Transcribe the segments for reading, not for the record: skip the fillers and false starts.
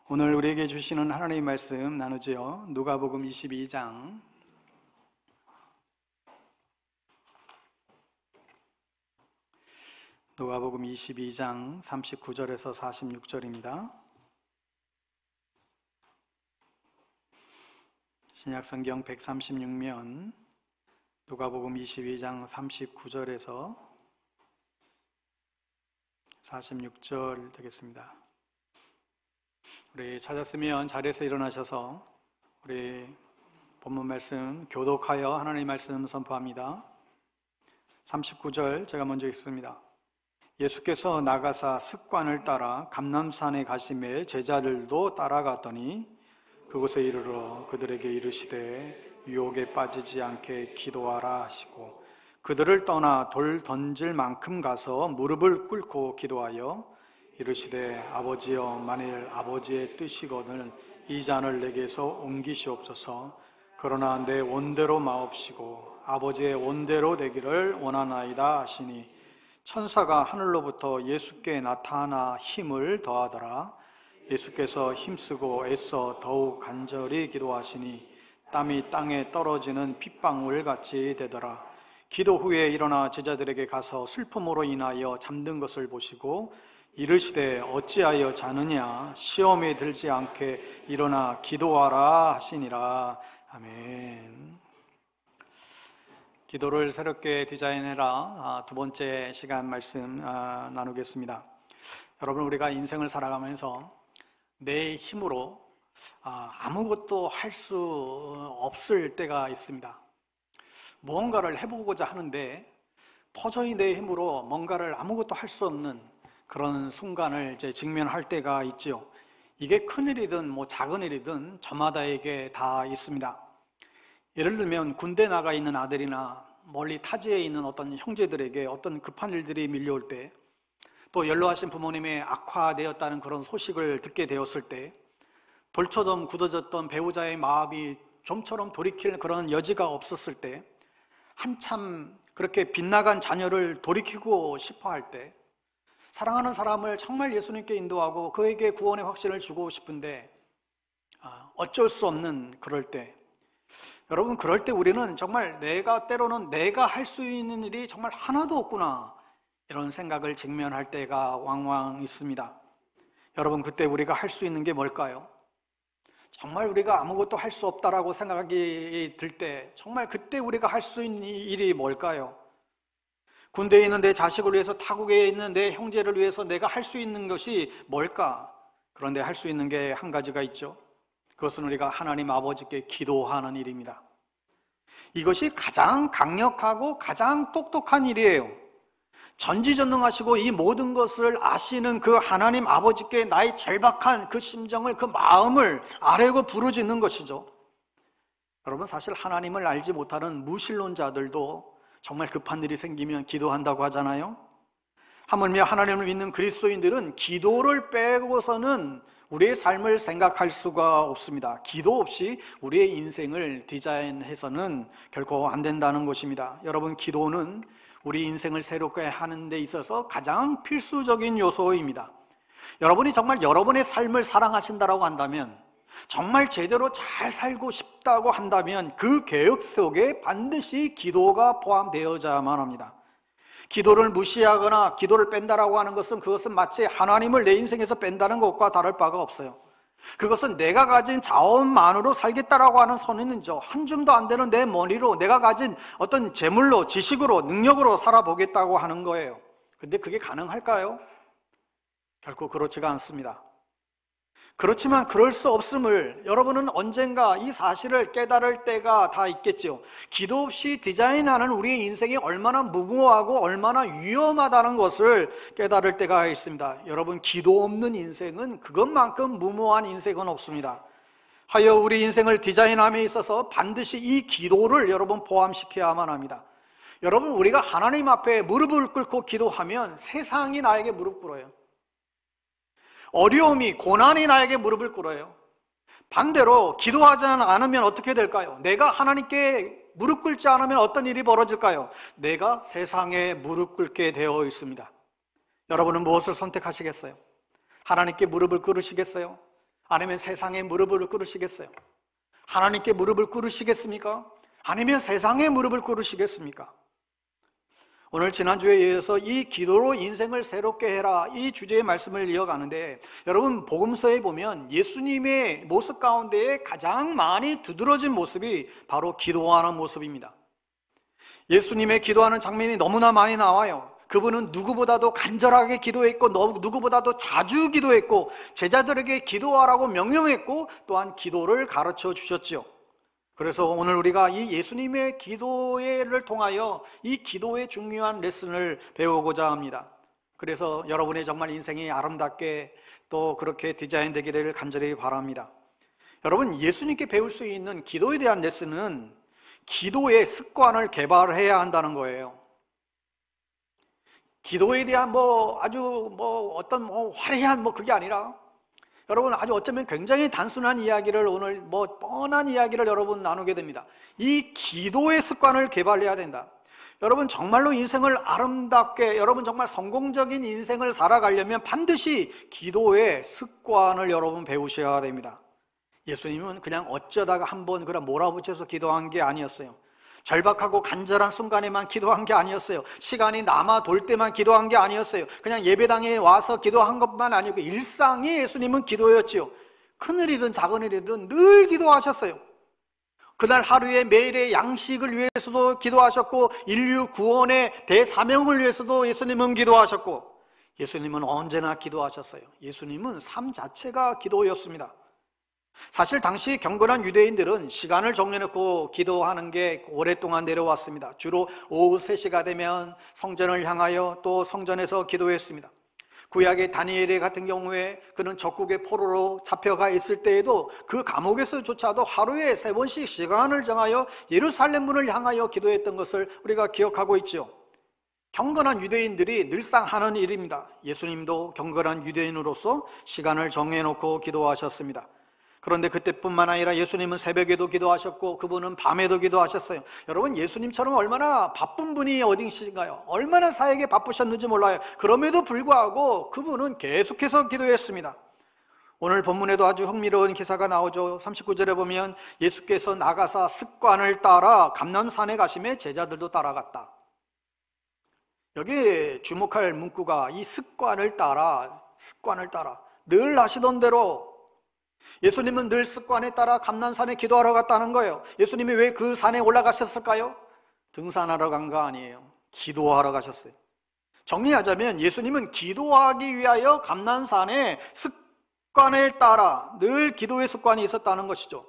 오늘 우리에게 주시는 하나님의 말씀 나누지요. 누가복음 22장 누가복음 22장 39절에서 46절입니다. 신약성경 136면 누가복음 22장 39절에서 46절 되겠습니다. 우리 찾았으면 자리에서 일어나셔서 우리 본문 말씀 교독하여 하나님의 말씀 선포합니다. 39절 제가 먼저 읽습니다. 예수께서 나가사 습관을 따라 감람산에 가심에 제자들도 따라갔더니 그곳에 이르러 그들에게 이르시되 유혹에 빠지지 않게 기도하라 하시고 그들을 떠나 돌 던질 만큼 가서 무릎을 꿇고 기도하여 이르시되 아버지여 만일 아버지의 뜻이거늘 이 잔을 내게서 옮기시옵소서. 그러나 내 원대로 마옵시고 아버지의 원대로 되기를 원하나이다 하시니 천사가 하늘로부터 예수께 나타나 힘을 더하더라. 예수께서 힘쓰고 애써 더욱 간절히 기도하시니 땀이 땅에 떨어지는 핏방울 같이 되더라. 기도 후에 일어나 제자들에게 가서 슬픔으로 인하여 잠든 것을 보시고 이르시되 어찌하여 자느냐 시험에 들지 않게 일어나 기도하라 하시니라. 아멘. 기도를 새롭게 디자인해라 두 번째 시간 말씀 나누겠습니다. 여러분, 우리가 인생을 살아가면서 내 힘으로 아무것도 할 수 없을 때가 있습니다. 무언가를 해보고자 하는데 도저히 내 힘으로 뭔가를 아무것도 할 수 없는 그런 순간을 이제 직면할 때가 있지요. 이게 큰일이든 작은 일이든 저마다에게 다 있습니다. 예를 들면 군대 나가 있는 아들이나 멀리 타지에 있는 어떤 형제들에게 어떤 급한 일들이 밀려올 때, 또 연로하신 부모님의 악화되었다는 그런 소식을 듣게 되었을 때, 돌처럼 굳어졌던 배우자의 마음이 좀처럼 돌이킬 그런 여지가 없었을 때, 한참 그렇게 빗나간 자녀를 돌이키고 싶어 할 때, 사랑하는 사람을 정말 예수님께 인도하고 그에게 구원의 확신을 주고 싶은데 어쩔 수 없는 그럴 때, 여러분, 그럴 때 우리는 정말 때로는 내가 할 수 있는 일이 정말 하나도 없구나, 이런 생각을 직면할 때가 왕왕 있습니다. 여러분, 그때 우리가 할 수 있는 게 뭘까요? 정말 우리가 아무것도 할 수 없다라고 생각이 들 때, 정말 그때 우리가 할 수 있는 일이 뭘까요? 군대에 있는 내 자식을 위해서, 타국에 있는 내 형제를 위해서 내가 할 수 있는 것이 뭘까? 그런데 할 수 있는 게 한 가지가 있죠. 그것은 우리가 하나님 아버지께 기도하는 일입니다. 이것이 가장 강력하고 가장 똑똑한 일이에요. 전지전능하시고 이 모든 것을 아시는 그 하나님 아버지께 나의 절박한 그 심정을, 그 마음을 아뢰고 부르짖는 것이죠. 여러분, 사실 하나님을 알지 못하는 무신론자들도 정말 급한 일이 생기면 기도한다고 하잖아요. 하물며 하나님을 믿는 그리스도인들은 기도를 빼고서는 우리의 삶을 생각할 수가 없습니다. 기도 없이 우리의 인생을 디자인해서는 결코 안 된다는 것입니다. 여러분, 기도는 우리 인생을 새롭게 하는 데 있어서 가장 필수적인 요소입니다. 여러분이 정말 여러분의 삶을 사랑하신다고 한다면, 정말 제대로 잘 살고 싶다고 한다면 그 계획 속에 반드시 기도가 포함되어야만 합니다. 기도를 무시하거나 기도를 뺀다라고 하는 것은, 그것은 마치 하나님을 내 인생에서 뺀다는 것과 다를 바가 없어요. 그것은 내가 가진 자원만으로 살겠다라고 하는 선언이죠. 한 줌도 안 되는 내 머리로, 내가 가진 어떤 재물로, 지식으로, 능력으로 살아보겠다고 하는 거예요. 근데 그게 가능할까요? 결코 그렇지가 않습니다. 그렇지만 그럴 수 없음을 여러분은 언젠가 이 사실을 깨달을 때가 다 있겠죠. 기도 없이 디자인하는 우리의 인생이 얼마나 무모하고 얼마나 위험하다는 것을 깨달을 때가 있습니다. 여러분, 기도 없는 인생은 그것만큼 무모한 인생은 없습니다. 하여 우리 인생을 디자인함에 있어서 반드시 이 기도를 여러분 포함시켜야만 합니다. 여러분, 우리가 하나님 앞에 무릎을 꿇고 기도하면 세상이 나에게 무릎 꿇어요. 어려움이, 고난이 나에게 무릎을 꿇어요. 반대로 기도하지 않으면 어떻게 될까요? 내가 하나님께 무릎 꿇지 않으면 어떤 일이 벌어질까요? 내가 세상에 무릎 꿇게 되어 있습니다. 여러분은 무엇을 선택하시겠어요? 하나님께 무릎을 꿇으시겠어요? 아니면 세상에 무릎을 꿇으시겠어요? 하나님께 무릎을 꿇으시겠습니까? 아니면 세상에 무릎을 꿇으시겠습니까? 오늘 지난주에 이어서 이 기도로 인생을 새롭게 해라, 이 주제의 말씀을 이어가는데, 여러분 복음서에 보면 예수님의 모습 가운데 가장 많이 두드러진 모습이 바로 기도하는 모습입니다. 예수님의 기도하는 장면이 너무나 많이 나와요. 그분은 누구보다도 간절하게 기도했고 누구보다도 자주 기도했고 제자들에게 기도하라고 명령했고 또한 기도를 가르쳐 주셨죠. 그래서 오늘 우리가 이 예수님의 기도를 통하여 이 기도의 중요한 레슨을 배우고자 합니다. 그래서 여러분의 정말 인생이 아름답게 또 그렇게 디자인되게 되기를 간절히 바랍니다. 여러분, 예수님께 배울 수 있는 기도에 대한 레슨은 기도의 습관을 개발해야 한다는 거예요. 기도에 대한 아주 어떤 화려한 그게 아니라, 여러분 아주 어쩌면 굉장히 단순한 이야기를 오늘 뻔한 이야기를 여러분 나누게 됩니다. 이 기도의 습관을 개발해야 된다. 여러분 정말로 인생을 아름답게, 여러분 정말 성공적인 인생을 살아가려면 반드시 기도의 습관을 여러분 배우셔야 됩니다. 예수님은 그냥 어쩌다가 한번 그냥 몰아붙여서 기도한 게 아니었어요. 절박하고 간절한 순간에만 기도한 게 아니었어요. 시간이 남아 돌 때만 기도한 게 아니었어요. 그냥 예배당에 와서 기도한 것만 아니고 일상이 예수님은 기도였지요. 큰일이든 작은 일이든 늘 기도하셨어요. 그날 하루에 매일의 양식을 위해서도 기도하셨고 인류 구원의 대사명을 위해서도 예수님은 기도하셨고 예수님은 언제나 기도하셨어요. 예수님은 삶 자체가 기도였습니다. 사실 당시 경건한 유대인들은 시간을 정해놓고 기도하는 게 오랫동안 내려왔습니다. 주로 오후 3시가 되면 성전을 향하여 또 성전에서 기도했습니다. 구약의 다니엘 같은 경우에 그는 적국의 포로로 잡혀가 있을 때에도 그 감옥에서조차도 하루에 3번씩 시간을 정하여 예루살렘 문을 향하여 기도했던 것을 우리가 기억하고 있죠. 경건한 유대인들이 늘상 하는 일입니다. 예수님도 경건한 유대인으로서 시간을 정해놓고 기도하셨습니다. 그런데 그때뿐만 아니라 예수님은 새벽에도 기도하셨고 그분은 밤에도 기도하셨어요. 여러분 예수님처럼 얼마나 바쁜 분이 어디 계신가요? 얼마나 사역에 바쁘셨는지 몰라요. 그럼에도 불구하고 그분은 계속해서 기도했습니다. 오늘 본문에도 아주 흥미로운 기사가 나오죠. 39절에 보면 예수께서 나가사 습관을 따라 감람산에 가심에 제자들도 따라갔다. 여기 주목할 문구가 이 습관을 따라 늘 하시던 대로. 예수님은 늘 습관에 따라 감람산에 기도하러 갔다는 거예요. 예수님이 왜 그 산에 올라가셨을까요? 등산하러 간 거 아니에요. 기도하러 가셨어요. 정리하자면 예수님은 기도하기 위하여 감람산에 습관을 따라 늘 기도의 습관이 있었다는 것이죠.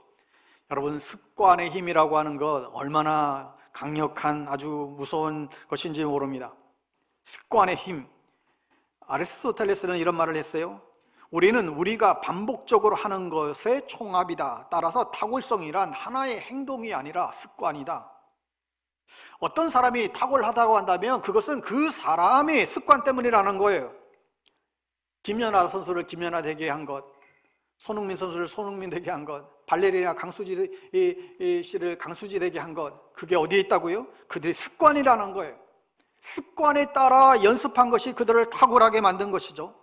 여러분 습관의 힘이라고 하는 것 얼마나 강력한 아주 무서운 것인지 모릅니다. 습관의 힘. 아리스토텔레스는 이런 말을 했어요. 우리는 우리가 반복적으로 하는 것의 총합이다. 따라서 탁월성이란 하나의 행동이 아니라 습관이다. 어떤 사람이 탁월하다고 한다면 그것은 그 사람의 습관 때문이라는 거예요. 김연아 선수를 김연아 되게 한 것, 손흥민 선수를 손흥민 되게 한 것, 발레리나 강수지 씨를 강수지 되게 한 것, 그게 어디에 있다고요? 그들의 습관이라는 거예요. 습관에 따라 연습한 것이 그들을 탁월하게 만든 것이죠.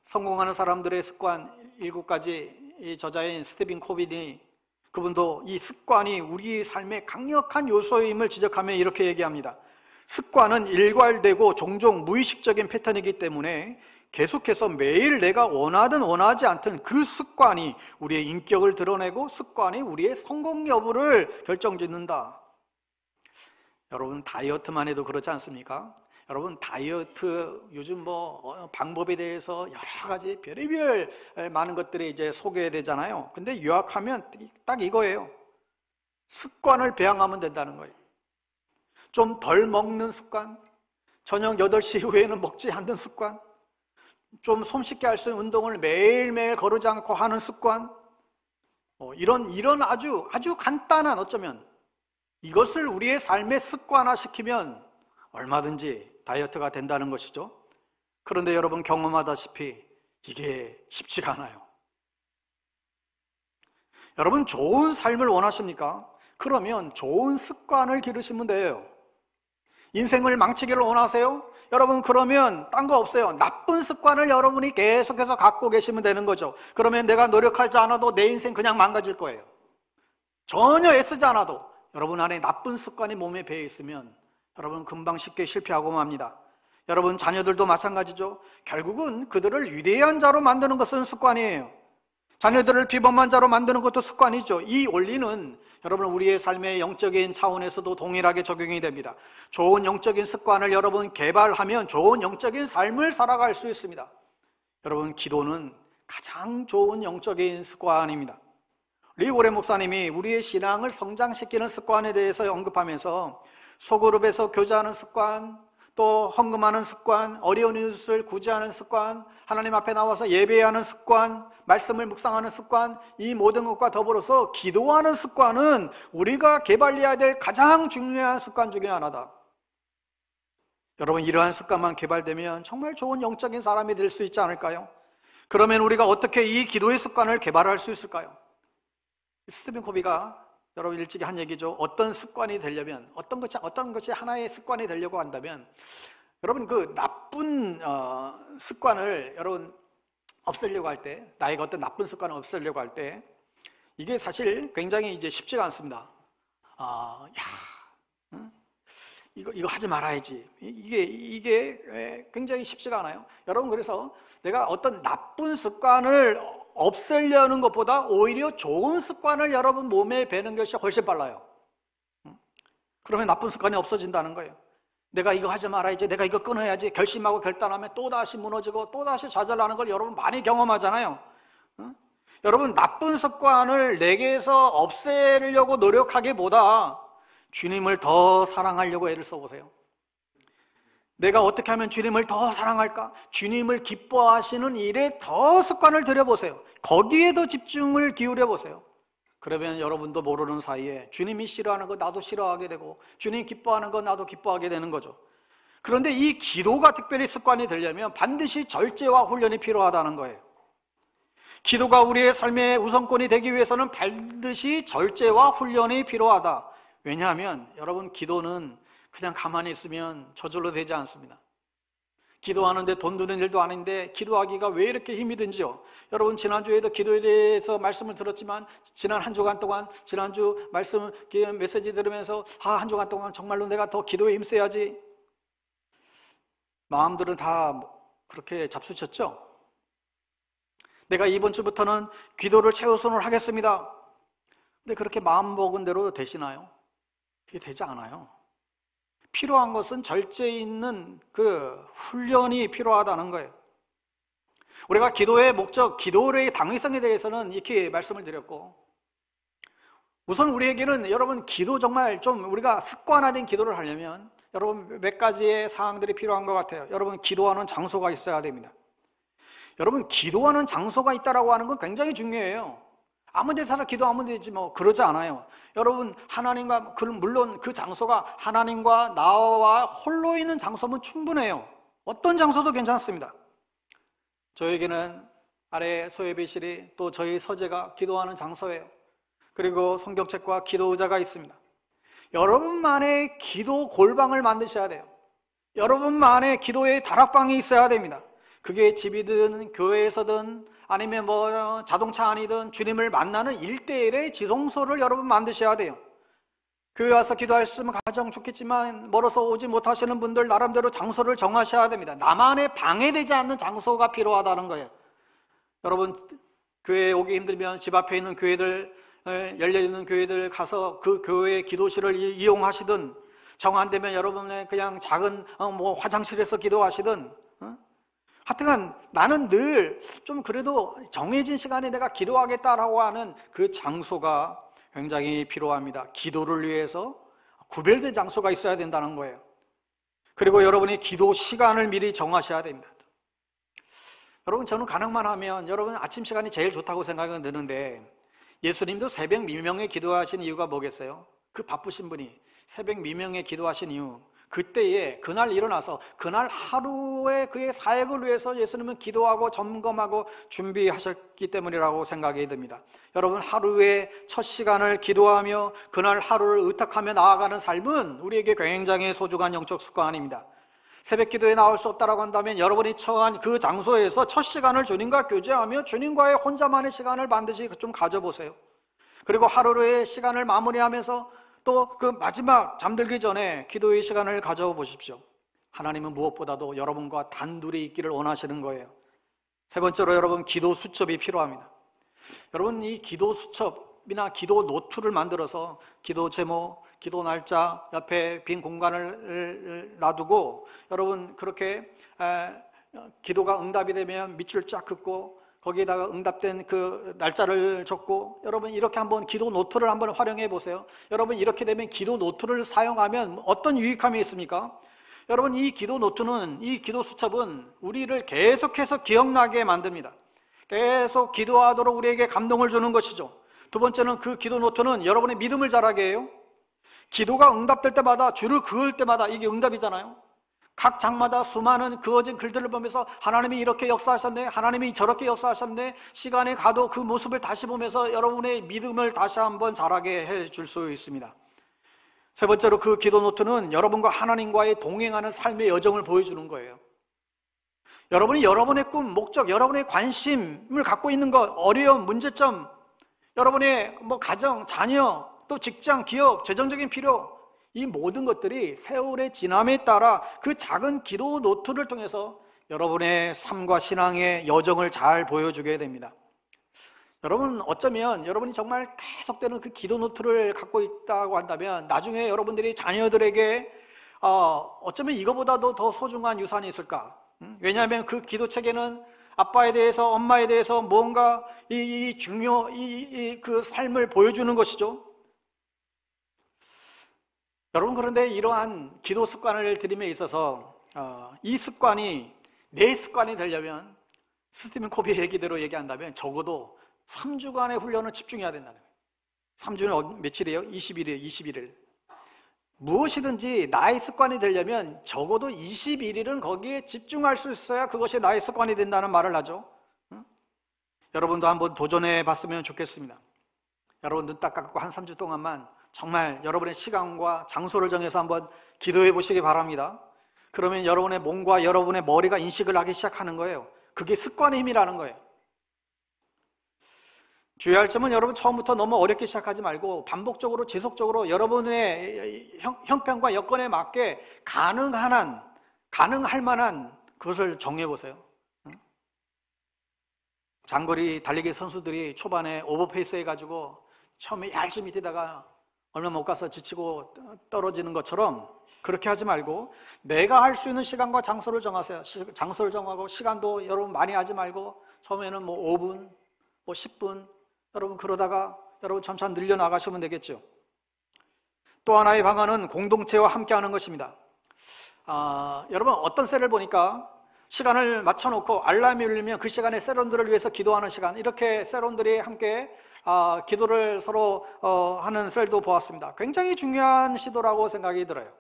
성공하는 사람들의 습관 7가지, 이 저자인 스티븐 코빈이 그분도 이 습관이 우리 삶의 강력한 요소임을 지적하며 이렇게 얘기합니다. 습관은 일괄되고 종종 무의식적인 패턴이기 때문에 계속해서 매일 내가 원하든 원하지 않든 그 습관이 우리의 인격을 드러내고 습관이 우리의 성공 여부를 결정짓는다. 여러분 다이어트만 해도 그렇지 않습니까? 여러분 다이어트 요즘 방법에 대해서 여러 가지 별의별 많은 것들이 이제 소개되잖아요. 근데 요약하면 딱 이거예요. 습관을 배양하면 된다는 거예요. 좀 덜 먹는 습관, 저녁 8시 이후에는 먹지 않는 습관, 좀 손쉽게 할 수 있는 운동을 매일매일 거르지 않고 하는 습관, 이런 아주 간단한 어쩌면 이것을 우리의 삶에 습관화시키면 얼마든지 다이어트가 된다는 것이죠. 그런데 여러분 경험하다시피 이게 쉽지가 않아요. 여러분 좋은 삶을 원하십니까? 그러면 좋은 습관을 기르시면 돼요. 인생을 망치기를 원하세요? 여러분, 그러면 딴 거 없어요. 나쁜 습관을 여러분이 계속해서 갖고 계시면 되는 거죠. 그러면 내가 노력하지 않아도 내 인생 그냥 망가질 거예요. 전혀 애쓰지 않아도 여러분 안에 나쁜 습관이 몸에 배어 있으면 여러분 금방 쉽게 실패하고 맙니다. 여러분 자녀들도 마찬가지죠. 결국은 그들을 위대한 자로 만드는 것은 습관이에요. 자녀들을 비범한 자로 만드는 것도 습관이죠. 이 원리는 여러분 우리의 삶의 영적인 차원에서도 동일하게 적용이 됩니다. 좋은 영적인 습관을 여러분 개발하면 좋은 영적인 삶을 살아갈 수 있습니다. 여러분, 기도는 가장 좋은 영적인 습관입니다. 리고레 목사님이 우리의 신앙을 성장시키는 습관에 대해서 언급하면서 소그룹에서 교제하는 습관, 또 헌금하는 습관, 어려운 이웃을 구제하는 습관, 하나님 앞에 나와서 예배하는 습관, 말씀을 묵상하는 습관, 이 모든 것과 더불어서 기도하는 습관은 우리가 개발해야 될 가장 중요한 습관 중에 하나다. 여러분, 이러한 습관만 개발되면 정말 좋은 영적인 사람이 될 수 있지 않을까요? 그러면 우리가 어떻게 이 기도의 습관을 개발할 수 있을까요? 스티븐 코비가 여러분 일찍이 한 얘기죠. 어떤 습관이 되려면, 어떤 것이 하나의 습관이 되려고 한다면, 여러분 그 나쁜 습관을 여러분 없애려고 할 때, 나에게 어떤 나쁜 습관을 없애려고 할 때, 이게 사실 굉장히 이제 쉽지가 않습니다. 이거 하지 말아야지. 이게 굉장히 쉽지가 않아요. 여러분, 그래서 내가 어떤 나쁜 습관을 없애려는 것보다 오히려 좋은 습관을 여러분 몸에 배는 것이 훨씬 빨라요. 그러면 나쁜 습관이 없어진다는 거예요. 내가 이거 하지 말아야지, 내가 이거 끊어야지 결심하고 결단하면 또다시 무너지고 또다시 좌절하는 걸 여러분 많이 경험하잖아요. 여러분, 나쁜 습관을 내게서 없애려고 노력하기보다 주님을 더 사랑하려고 애를 써보세요. 내가 어떻게 하면 주님을 더 사랑할까? 주님을 기뻐하시는 일에 더 습관을 들여보세요. 거기에 더 집중을 기울여 보세요. 그러면 여러분도 모르는 사이에 주님이 싫어하는 거 나도 싫어하게 되고, 주님이 기뻐하는 거 나도 기뻐하게 되는 거죠. 그런데 이 기도가 특별히 습관이 되려면 반드시 절제와 훈련이 필요하다는 거예요. 기도가 우리의 삶의 우선권이 되기 위해서는 반드시 절제와 훈련이 필요하다. 왜냐하면 여러분, 기도는 그냥 가만히 있으면 저절로 되지 않습니다. 기도하는데 돈 드는 일도 아닌데 기도하기가 왜 이렇게 힘이 든지요? 여러분, 지난주에도 기도에 대해서 말씀을 들었지만 지난 한 주간 동안, 지난주 말씀 메시지 들으면서 한 주간 동안 정말로 내가 더 기도에 힘써야지, 마음들은 다 그렇게 잡수쳤죠? 내가 이번 주부터는 기도를 최우선으로 하겠습니다. 근데 그렇게 마음 먹은 대로 되시나요? 그게 되지 않아요. 필요한 것은 절제 있는 그 훈련이 필요하다는 거예요. 우리가 기도의 목적, 기도의 당위성에 대해서는 이렇게 말씀을 드렸고, 우선 우리에게는 여러분 기도 정말 좀 우리가 습관화된 기도를 하려면 여러분 몇 가지의 사항들이 필요한 것 같아요. 여러분, 기도하는 장소가 있어야 됩니다. 여러분, 기도하는 장소가 있다라고 하는 건 굉장히 중요해요. 아무 데서나 기도하면 되지 뭐 그러지 않아요. 여러분, 하나님과, 물론 그 장소가 하나님과 나와 홀로 있는 장소면 충분해요. 어떤 장소도 괜찮습니다. 저에게는 아래 소예배실이, 또 저희 서재가 기도하는 장소예요. 그리고 성경책과 기도 의자가 있습니다. 여러분만의 기도 골방을 만드셔야 돼요. 여러분만의 기도의 다락방이 있어야 됩니다. 그게 집이든 교회에서든 아니면 뭐 자동차 안이든 주님을 만나는 1:1의 지성소를 여러분 만드셔야 돼요. 교회 와서 기도할 수 있으면 가장 좋겠지만 멀어서 오지 못하시는 분들 나름대로 장소를 정하셔야 됩니다. 나만의 방해되지 않는 장소가 필요하다는 거예요. 여러분, 교회에 오기 힘들면 집 앞에 있는 교회들, 열려있는 교회들 가서 그 교회의 기도실을 이용하시든, 정 안 되면 여러분의 그냥 작은 화장실에서 기도하시든, 하여튼 나는 늘 좀 그래도 정해진 시간에 내가 기도하겠다라고 하는 그 장소가 굉장히 필요합니다. 기도를 위해서 구별된 장소가 있어야 된다는 거예요. 그리고 여러분이 기도 시간을 미리 정하셔야 됩니다. 여러분, 저는 가능만 하면 여러분 아침 시간이 제일 좋다고 생각은 드는데, 예수님도 새벽 미명에 기도하신 이유가 뭐겠어요? 그 바쁘신 분이 새벽 미명에 기도하신 이유, 그때에 그날 일어나서 그날 하루의 그의 사역을 위해서 예수님은 기도하고 점검하고 준비하셨기 때문이라고 생각이 듭니다. 여러분, 하루의 첫 시간을 기도하며 그날 하루를 의탁하며 나아가는 삶은 우리에게 굉장히 소중한 영적 습관입니다. 새벽 기도에 나올 수 없다라고 한다면 여러분이 처한 그 장소에서 첫 시간을 주님과 교제하며 주님과의 혼자만의 시간을 반드시 좀 가져보세요. 그리고 하루의 시간을 마무리하면서 또 그 마지막 잠들기 전에 기도의 시간을 가져보십시오. 하나님은 무엇보다도 여러분과 단둘이 있기를 원하시는 거예요. 세 번째로 여러분, 기도 수첩이 필요합니다. 여러분, 이 기도 수첩이나 기도 노트를 만들어서 기도 제목, 기도 날짜 옆에 빈 공간을 놔두고 여러분 그렇게 기도가 응답이 되면 밑줄 쫙 긋고 거기에다가 응답된 그 날짜를 적고, 여러분 이렇게 한번 기도 노트를 한번 활용해 보세요. 여러분, 이렇게 되면 기도 노트를 사용하면 어떤 유익함이 있습니까? 여러분, 이 기도 노트는, 이 기도 수첩은 우리를 계속해서 기억나게 만듭니다. 계속 기도하도록 우리에게 감동을 주는 것이죠. 두 번째는 그 기도 노트는 여러분의 믿음을 자라게 해요. 기도가 응답될 때마다, 줄을 그을 때마다 이게 응답이잖아요. 각 장마다 수많은 그어진 글들을 보면서 하나님이 이렇게 역사하셨네, 하나님이 저렇게 역사하셨네, 시간이 가도 그 모습을 다시 보면서 여러분의 믿음을 다시 한번 자라게 해줄 수 있습니다. 세 번째로 그 기도 노트는 여러분과 하나님과의 동행하는 삶의 여정을 보여주는 거예요. 여러분이 여러분의 꿈, 목적, 여러분의 관심을 갖고 있는 것, 어려움, 문제점, 여러분의 가정, 자녀, 또 직장, 기업, 재정적인 필요, 이 모든 것들이 세월의 지남에 따라 그 작은 기도 노트를 통해서 여러분의 삶과 신앙의 여정을 잘 보여주게 됩니다. 여러분, 어쩌면 여러분이 정말 계속되는 그 기도 노트를 갖고 있다고 한다면 나중에 여러분들이 자녀들에게 어쩌면 이거보다도 더 소중한 유산이 있을까? 왜냐하면 그 기도책에는 아빠에 대해서, 엄마에 대해서 뭔가 그 삶을 보여주는 것이죠. 여러분, 그런데 이러한 기도 습관을 들임에 있어서 이 습관이 내 습관이 되려면 스티븐 코비의 얘기대로 얘기한다면 적어도 3주간의 훈련을 집중해야 된다는 거예요. 3주는 며칠이에요? 20일이에요. 21일. 무엇이든지 나의 습관이 되려면 적어도 21일은 거기에 집중할 수 있어야 그것이 나의 습관이 된다는 말을 하죠. 여러분도 한번 도전해 봤으면 좋겠습니다. 여러분, 눈 딱 감고 한 3주 동안만 정말 여러분의 시간과 장소를 정해서 한번 기도해 보시기 바랍니다. 그러면 여러분의 몸과 여러분의 머리가 인식을 하기 시작하는 거예요. 그게 습관의 힘이라는 거예요. 주의할 점은 여러분, 처음부터 너무 어렵게 시작하지 말고 반복적으로 지속적으로 여러분의 형편과 여건에 맞게 가능할 만한 그것을 정해 보세요. 장거리 달리기 선수들이 초반에 오버페이스 해가지고 처음에 열심히 뛰다가 얼마 못 가서 지치고 떨어지는 것처럼 그렇게 하지 말고 내가 할 수 있는 시간과 장소를 정하세요. 장소를 정하고 시간도 여러분 많이 하지 말고 처음에는 5분, 10분, 여러분 그러다가 여러분 점차 늘려나가시면 되겠죠. 또 하나의 방안은 공동체와 함께 하는 것입니다. 여러분, 어떤 셀을 보니까 시간을 맞춰놓고 알람이 울리면 그 시간에 셀원들을 위해서 기도하는 시간, 이렇게 셀원들이 함께 기도를 서로 하는 셀도 보았습니다. 굉장히 중요한 시도라고 생각이 들어요.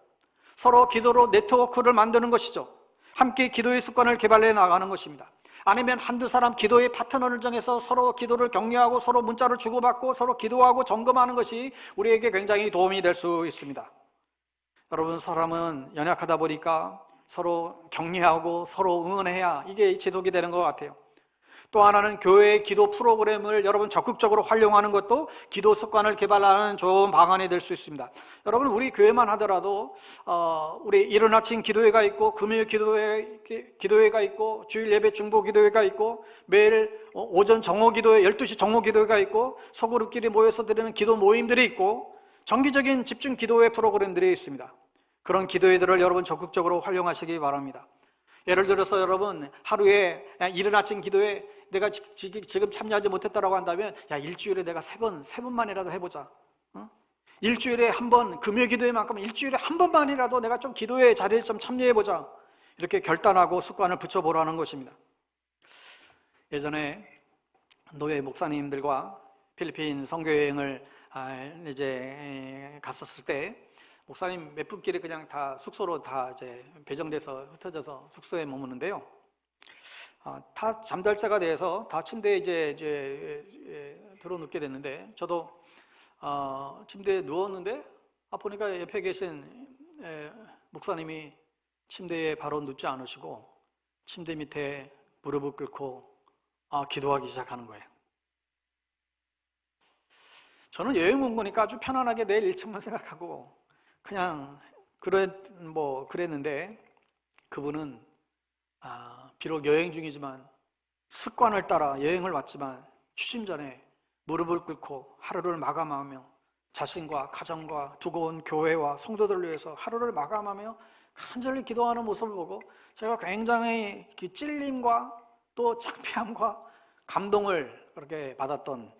서로 기도로 네트워크를 만드는 것이죠. 함께 기도의 습관을 개발해 나가는 것입니다. 아니면 한두 사람 기도의 파트너를 정해서 서로 기도를 격려하고 서로 문자를 주고받고 서로 기도하고 점검하는 것이 우리에게 굉장히 도움이 될 수 있습니다. 여러분, 사람은 연약하다 보니까 서로 격려하고 서로 응원해야 이게 지속이 되는 것 같아요. 또 하나는 교회의 기도 프로그램을 여러분 적극적으로 활용하는 것도 기도 습관을 개발하는 좋은 방안이 될 수 있습니다. 여러분, 우리 교회만 하더라도 우리 이른 아침 기도회가 있고 금요일 기도회가 있고 주일 예배 중보 기도회가 있고 매일 오전 정오 기도회, 12시 정오 기도회가 있고 소그룹끼리 모여서 드리는 기도 모임들이 있고 정기적인 집중 기도회 프로그램들이 있습니다. 그런 기도회들을 여러분 적극적으로 활용하시기 바랍니다. 예를 들어서 여러분, 하루에 이른 아침 기도회 내가 지금 참여하지 못했다라고 한다면 일주일에 내가 세 번만이라도 해보자. 일주일에 한 번, 금요 기도회만큼 일주일에 한 번만이라도 내가 좀 기도회 자리에 좀 참여해보자. 이렇게 결단하고 습관을 붙여보라는 것입니다. 예전에 노예 목사님들과 필리핀 선교여행을 이제 갔었을 때 목사님 몇 분끼리 그냥 다 숙소로 다 이제 배정돼서 흩어져서 숙소에 머무는데요. 다 잠잘 때가 돼서 다 침대에 이제 들어 눕게 됐는데, 저도 침대에 누웠는데 보니까 옆에 계신 목사님이 침대에 바로 눕지 않으시고 침대 밑에 무릎을 꿇고 기도하기 시작하는 거예요. 저는 여행 온 거니까 아주 편안하게 내일 일정만 생각하고 그냥 그랬는데, 그분은 비록 여행 중이지만 습관을 따라 여행을 왔지만 취침 전에 무릎을 꿇고 하루를 마감하며 자신과 가정과 두고 온 교회와 성도들을 위해서 하루를 마감하며 간절히 기도하는 모습을 보고 제가 굉장히 찔림과 또 창피함과 감동을 그렇게 받았던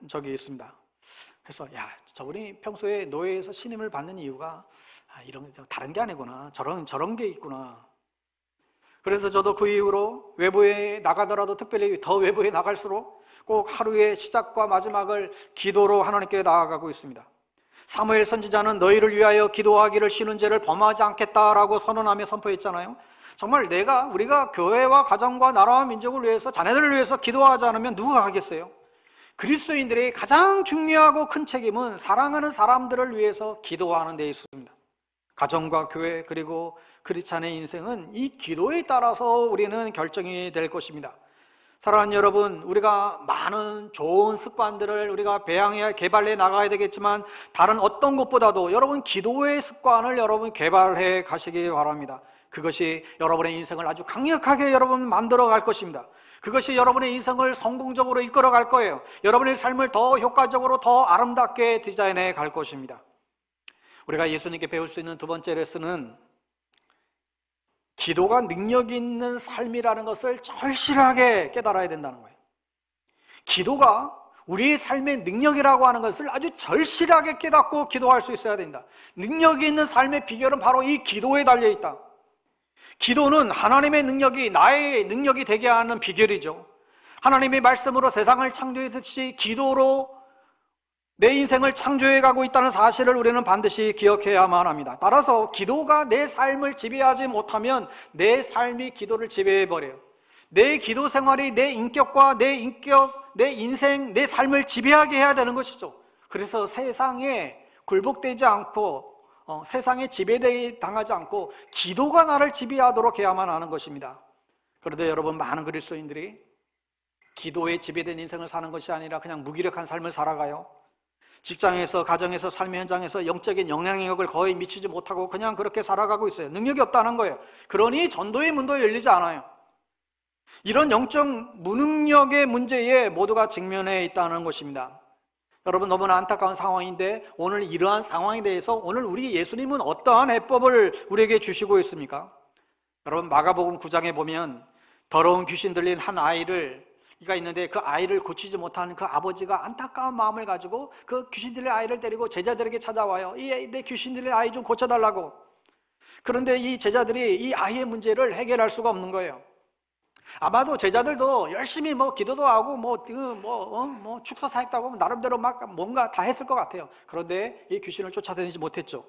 적이 있습니다. 그래서 저분이 평소에 노예에서 신임을 받는 이유가 이런 다른 게 아니구나, 저런 게 있구나. 그래서 저도 그 이후로 외부에 나가더라도, 특별히 더 외부에 나갈수록 꼭 하루의 시작과 마지막을 기도로 하나님께 나아가고 있습니다. 사무엘 선지자는 너희를 위하여 기도하기를 쉬는 죄를 범하지 않겠다라고 선언하며 선포했잖아요. 정말 우리가 교회와 가정과 나라와 민족을 위해서, 자녀들을 위해서 기도하지 않으면 누가 하겠어요? 그리스도인들의 가장 중요하고 큰 책임은 사랑하는 사람들을 위해서 기도하는 데 있습니다. 가정과 교회, 그리고 크리스찬의 인생은 이 기도에 따라서 우리는 결정이 될 것입니다. 사랑하는 여러분, 우리가 많은 좋은 습관들을 우리가 배양해야, 개발해 나가야 되겠지만 다른 어떤 것보다도 여러분 기도의 습관을 여러분 개발해 가시기 바랍니다. 그것이 여러분의 인생을 아주 강력하게 여러분 만들어 갈 것입니다. 그것이 여러분의 인생을 성공적으로 이끌어 갈 거예요. 여러분의 삶을 더 효과적으로, 더 아름답게 디자인해 갈 것입니다. 우리가 예수님께 배울 수 있는 두 번째 레슨은 기도가 능력 있는 삶이라는 것을 절실하게 깨달아야 된다는 거예요. 기도가 우리의 삶의 능력이라고 하는 것을 아주 절실하게 깨닫고 기도할 수 있어야 된다. 능력이 있는 삶의 비결은 바로 이 기도에 달려있다. 기도는 하나님의 능력이 나의 능력이 되게 하는 비결이죠. 하나님의 말씀으로 세상을 창조했듯이 기도로 내 인생을 창조해 가고 있다는 사실을 우리는 반드시 기억해야만 합니다. 따라서 기도가 내 삶을 지배하지 못하면 내 삶이 기도를 지배해 버려요. 내 기도 생활이 내 인격과 내 인생, 내 삶을 지배하게 해야 되는 것이죠. 그래서 세상에 굴복되지 않고 세상에 지배당하지 않고 기도가 나를 지배하도록 해야만 하는 것입니다. 그런데 여러분, 많은 그리스도인들이 기도에 지배된 인생을 사는 것이 아니라 그냥 무기력한 삶을 살아가요. 직장에서, 가정에서, 삶의 현장에서 영적인 영향력을 거의 미치지 못하고 그냥 그렇게 살아가고 있어요. 능력이 없다는 거예요. 그러니 전도의 문도 열리지 않아요. 이런 영적 무능력의 문제에 모두가 직면해 있다는 것입니다. 여러분, 너무나 안타까운 상황인데 오늘 이러한 상황에 대해서 오늘 우리 예수님은 어떠한 해법을 우리에게 주시고 있습니까? 여러분, 마가복음 9장에 보면 더러운 귀신 들린 한 아이가 있는데 그 아이를 고치지 못하는 그 아버지가 안타까운 마음을 가지고 그 귀신 들린 아이를 데리고 제자들에게 찾아와요. 내 귀신 들린 아이 좀 고쳐달라고. 그런데 이 제자들이 이 아이의 문제를 해결할 수가 없는 거예요. 아마도 제자들도 열심히 기도도 하고 축사 사역도 하고 나름대로 막 뭔가 다 했을 것 같아요. 그런데 이 귀신을 쫓아다니지 못했죠.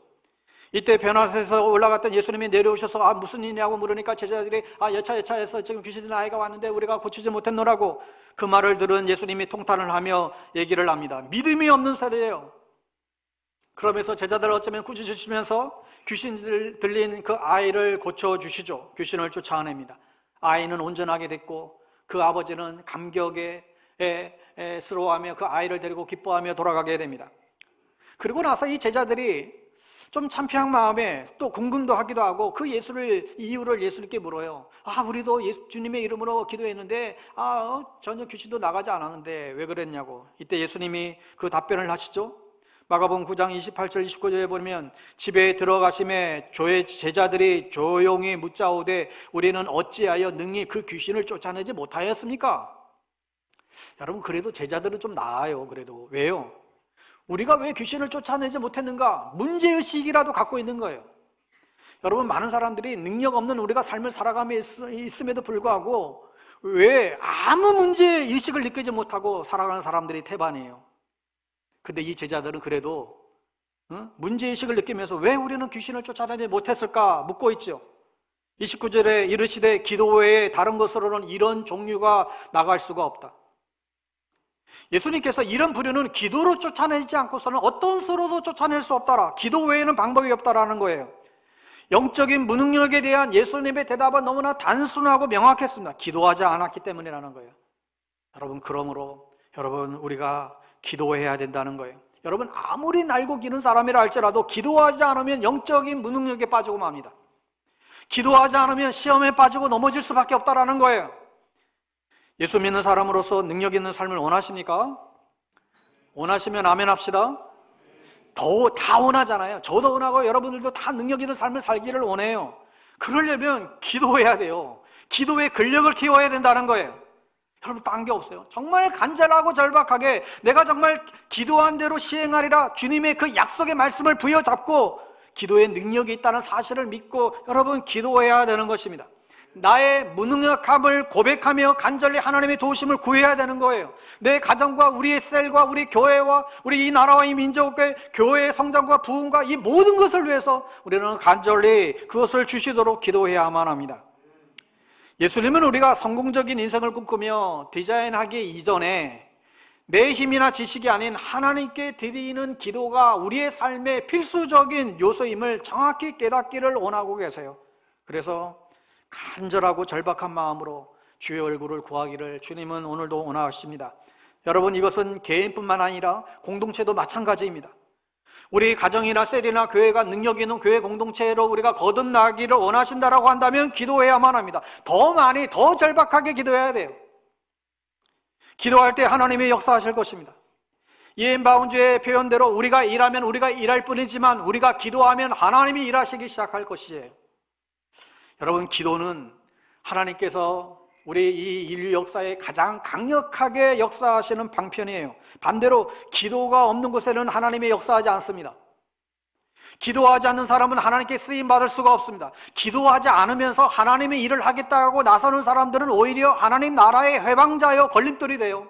이때 변화산에서 올라갔던 예수님이 내려오셔서 무슨 일이냐고 물으니까 제자들이 여차여차해서 지금 귀신 들린 아이가 왔는데 우리가 고치지 못했노라고. 그 말을 들은 예수님이 통탄을 하며 얘기를 합니다. 믿음이 없는 세대예요. 그러면서 제자들을 어쩌면 꾸짖으시면서 귀신 들린 그 아이를 고쳐주시죠. 귀신을 쫓아냅니다. 아이는 온전하게 됐고 그 아버지는 감격에 스러워하며 그 아이를 데리고 기뻐하며 돌아가게 됩니다. 그리고 나서 이 제자들이 좀 창피한 마음에 또 궁금도 하기도 하고 그 이유를 예수님께 물어요. 우리도 주님의 이름으로 기도했는데 전혀 귀신도 나가지 않았는데 왜 그랬냐고. 이때 예수님이 그 답변을 하시죠. 마가복음 9장 28절 29절에 보면 집에 들어가심에 조의 제자들이 조용히 묻자오되 우리는 어찌하여 능히 그 귀신을 쫓아내지 못하였습니까? 여러분, 그래도 제자들은 좀 나아요. 그래도 왜요? 우리가 왜 귀신을 쫓아내지 못했는가? 문제의식이라도 갖고 있는 거예요. 여러분, 많은 사람들이 능력 없는 우리가 삶을 살아가며 있음에도 불구하고 왜 아무 문제의식을 느끼지 못하고 살아가는 사람들이 태반이에요. 근데 이 제자들은 그래도 문제의식을 느끼면서 왜 우리는 귀신을 쫓아내지 못했을까 묻고 있죠. 29절에 이르시되 기도 외에 다른 것으로는 이런 종류가 나갈 수가 없다. 예수님께서 이런 부류는 기도로 쫓아내지 않고서는 어떤 수로도 쫓아낼 수 없다라, 기도 외에는 방법이 없다라는 거예요. 영적인 무능력에 대한 예수님의 대답은 너무나 단순하고 명확했습니다. 기도하지 않았기 때문이라는 거예요. 여러분, 그러므로 여러분, 우리가 기도해야 된다는 거예요. 여러분, 아무리 날고 기는 사람이라 할지라도 기도하지 않으면 영적인 무능력에 빠지고 맙니다. 기도하지 않으면 시험에 빠지고 넘어질 수밖에 없다라는 거예요. 예수 믿는 사람으로서 능력 있는 삶을 원하십니까? 원하시면 아멘 합시다. 다 원하잖아요. 저도 원하고 여러분들도 다 능력 있는 삶을 살기를 원해요. 그러려면 기도해야 돼요. 기도의 근력을 키워야 된다는 거예요. 여러분, 딴 게 없어요. 정말 간절하고 절박하게 내가 정말 기도한 대로 시행하리라, 주님의 그 약속의 말씀을 부여잡고 기도의 능력이 있다는 사실을 믿고 여러분, 기도해야 되는 것입니다. 나의 무능력함을 고백하며 간절히 하나님의 도우심을 구해야 되는 거예요. 내 가정과 우리의 셀과 우리 교회와 우리 이 나라와 이 민족의 교회의 성장과 부흥과 이 모든 것을 위해서 우리는 간절히 그것을 주시도록 기도해야만 합니다. 예수님은 우리가 성공적인 인생을 꿈꾸며 디자인하기 이전에 내 힘이나 지식이 아닌 하나님께 드리는 기도가 우리의 삶의 필수적인 요소임을 정확히 깨닫기를 원하고 계세요. 그래서 간절하고 절박한 마음으로 주의 얼굴을 구하기를 주님은 오늘도 원하십니다. 여러분, 이것은 개인뿐만 아니라 공동체도 마찬가지입니다. 우리 가정이나 셀이나 교회가 능력 있는 교회 공동체로 우리가 거듭나기를 원하신다라고 한다면 기도해야만 합니다. 더 많이, 더 절박하게 기도해야 돼요. 기도할 때 하나님이 역사하실 것입니다. 이엔 바운주의 표현대로 우리가 일하면 우리가 일할 뿐이지만 우리가 기도하면 하나님이 일하시기 시작할 것이에요. 여러분, 기도는 하나님께서 우리 이 인류 역사에 가장 강력하게 역사하시는 방편이에요. 반대로 기도가 없는 곳에는 하나님이 역사하지 않습니다. 기도하지 않는 사람은 하나님께 쓰임받을 수가 없습니다. 기도하지 않으면서 하나님의 일을 하겠다고 나서는 사람들은 오히려 하나님 나라의 해방자여 걸림돌이 돼요.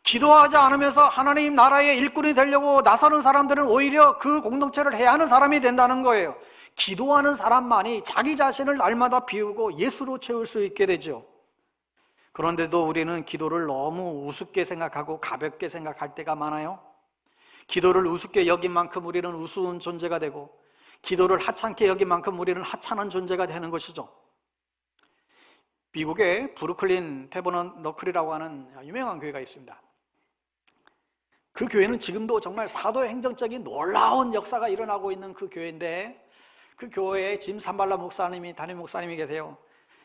기도하지 않으면서 하나님 나라의 일꾼이 되려고 나서는 사람들은 오히려 그 공동체를 해하는 사람이 된다는 거예요. 기도하는 사람만이 자기 자신을 날마다 비우고 예수로 채울 수 있게 되죠. 그런데도 우리는 기도를 너무 우습게 생각하고 가볍게 생각할 때가 많아요. 기도를 우습게 여긴 만큼 우리는 우스운 존재가 되고, 기도를 하찮게 여긴 만큼 우리는 하찮은 존재가 되는 것이죠. 미국의 브루클린 태버너클이라고 하는 유명한 교회가 있습니다. 그 교회는 지금도 정말 사도행정적인 놀라운 역사가 일어나고 있는 그 교회인데, 그 교회에 짐 산발라 목사님이 담임 목사님이 계세요.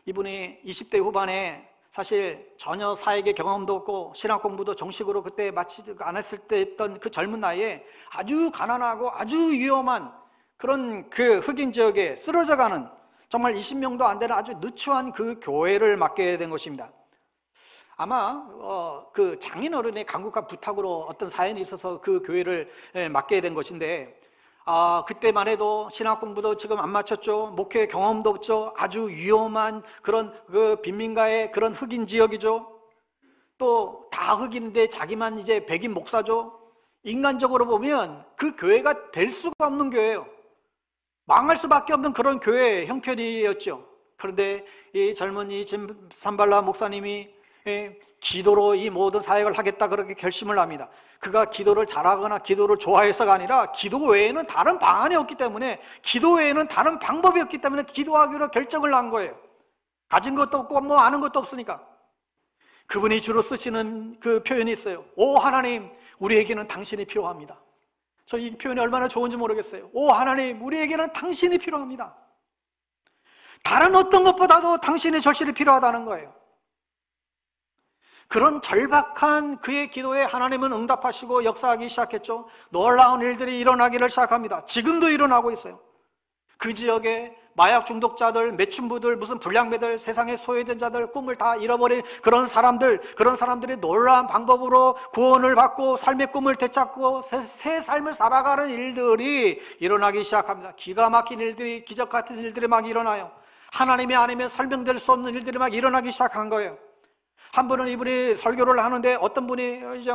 이분이 20대 후반에 사실 전혀 사역의 경험도 없고 신학 공부도 정식으로 그때 마치지 안 했을 때 했던 그 젊은 나이에 아주 가난하고 아주 위험한 그런 그 흑인 지역에 쓰러져가는 정말 20명도 안 되는 아주 누추한 그 교회를 맡게 된 것입니다. 아마 그 장인어른의 간곡한 부탁으로 어떤 사연이 있어서 그 교회를 맡게 된 것인데, 그때만 해도 신학 공부도 지금 안 마쳤죠. 목회 경험도 없죠. 아주 위험한 그런 그 빈민가의 그런 흑인 지역이죠. 또 다 흑인인데 자기만 이제 백인 목사죠. 인간적으로 보면 그 교회가 될 수가 없는 교회예요. 망할 수밖에 없는 그런 교회 형편이었죠. 그런데 이 젊은이 짐 산발라 목사님이 기도로 이 모든 사역을 하겠다 그렇게 결심을 합니다. 그가 기도를 잘하거나 기도를 좋아해서가 아니라 기도 외에는 다른 방안이 없기 때문에, 기도 외에는 다른 방법이 없기 때문에 기도하기로 결정을 한 거예요. 가진 것도 없고 뭐 아는 것도 없으니까. 그분이 주로 쓰시는 그 표현이 있어요. 오 하나님, 우리에게는 당신이 필요합니다. 저 이 표현이 얼마나 좋은지 모르겠어요. 오 하나님, 우리에게는 당신이 필요합니다. 다른 어떤 것보다도 당신의 절실히 필요하다는 거예요. 그런 절박한 그의 기도에 하나님은 응답하시고 역사하기 시작했죠. 놀라운 일들이 일어나기를 시작합니다. 지금도 일어나고 있어요. 그 지역에 마약 중독자들, 매춘부들, 무슨 불량배들, 세상에 소외된 자들, 꿈을 다 잃어버린 그런 사람들이 놀라운 방법으로 구원을 받고 삶의 꿈을 되찾고 새 삶을 살아가는 일들이 일어나기 시작합니다. 기가 막힌 일들이, 기적 같은 일들이 막 일어나요. 하나님이 아니면 설명될 수 없는 일들이 막 일어나기 시작한 거예요. 한 분은 이분이 설교를 하는데 어떤 분이 이제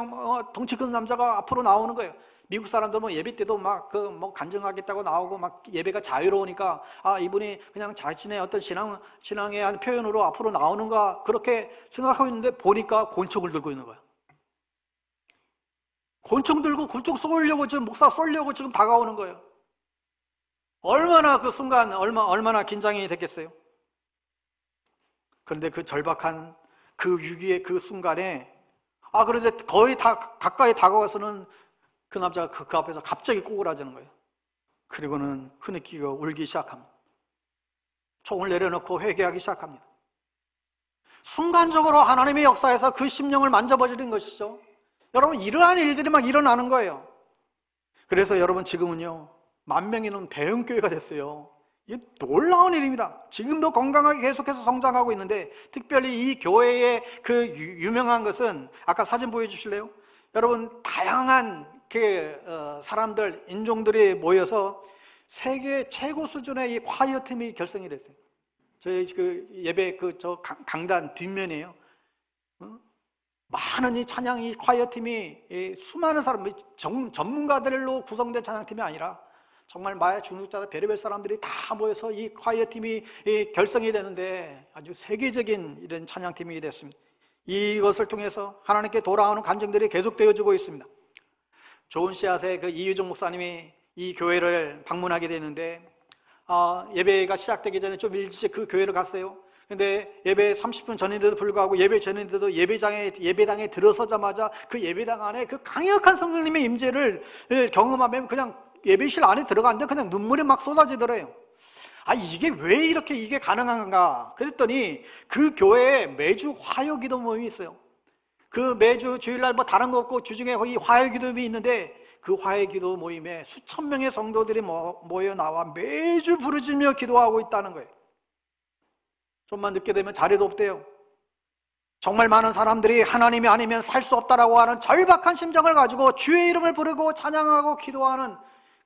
덩치 큰 남자가 앞으로 나오는 거예요. 미국 사람들 뭐 예배 때도 막 간증하겠다고 나오고 막 예배가 자유로우니까 이분이 그냥 자신의 어떤 신앙의 한 표현으로 앞으로 나오는가 그렇게 생각하고 있는데 보니까 권총을 들고 있는 거야. 권총 들고 권총 쏘려고 지금 목사 쏘려고 지금 다가오는 거예요. 얼마나 그 순간 얼마나 긴장이 됐겠어요. 그런데 그 절박한 그 위기의 그 순간에 그런데 거의 다 가까이 다가와서는 그 남자가 그 앞에서 갑자기 꼬꾸라지는 거예요. 그리고는 흐느끼고 울기 시작합니다. 총을 내려놓고 회개하기 시작합니다. 순간적으로 하나님의 역사에서 그 심령을 만져버리는 것이죠. 여러분, 이러한 일들이 막 일어나는 거예요. 그래서 여러분, 지금은요 10,000명이 대형교회가 됐어요. 이게 놀라운 일입니다. 지금도 건강하게 계속해서 성장하고 있는데, 특별히 이 교회의 그 유명한 것은, 아까 사진 보여주실래요? 여러분, 다양한 사람들, 인종들이 모여서 세계 최고 수준의 이 콰이어 팀이 결성이 됐어요. 저희 그 예배 저 강단 뒷면이에요. 많은 이 찬양 이 콰이어 팀이 수많은 사람, 전문가들로 구성된 찬양팀이 아니라 정말 마야 중직자들 별의별 사람들이 다 모여서 이 콰이어 팀이 결성이 되는데 아주 세계적인 이런 찬양팀이 됐습니다. 이것을 통해서 하나님께 돌아오는 간증들이 계속되어지고 있습니다. 좋은 씨앗의 그 이유정 목사님이 이 교회를 방문하게 되는데 예배가 시작되기 전에 좀 일찍 그 교회를 갔어요. 근데 예배 30분 전인데도 불구하고 예배 전인데도 예배당에 들어서자마자 그 예배당 안에 그 강력한 성령님의 임재를 경험하면 그냥 예배실 안에 들어갔는데 그냥 눈물이 막 쏟아지더래요. 이게 왜 이게 가능한가? 그랬더니 그 교회에 매주 화요 기도 모임이 있어요. 그 매주 주일날 뭐 다른 거 없고 주중에 거기 화요 기도 모임이 있는데, 그 화요 기도 모임에 수천 명의 성도들이 모여 나와 매주 부르짖으며 기도하고 있다는 거예요. 좀만 늦게 되면 자리도 없대요. 정말 많은 사람들이 하나님이 아니면 살 수 없다라고 하는 절박한 심정을 가지고 주의 이름을 부르고 찬양하고 기도하는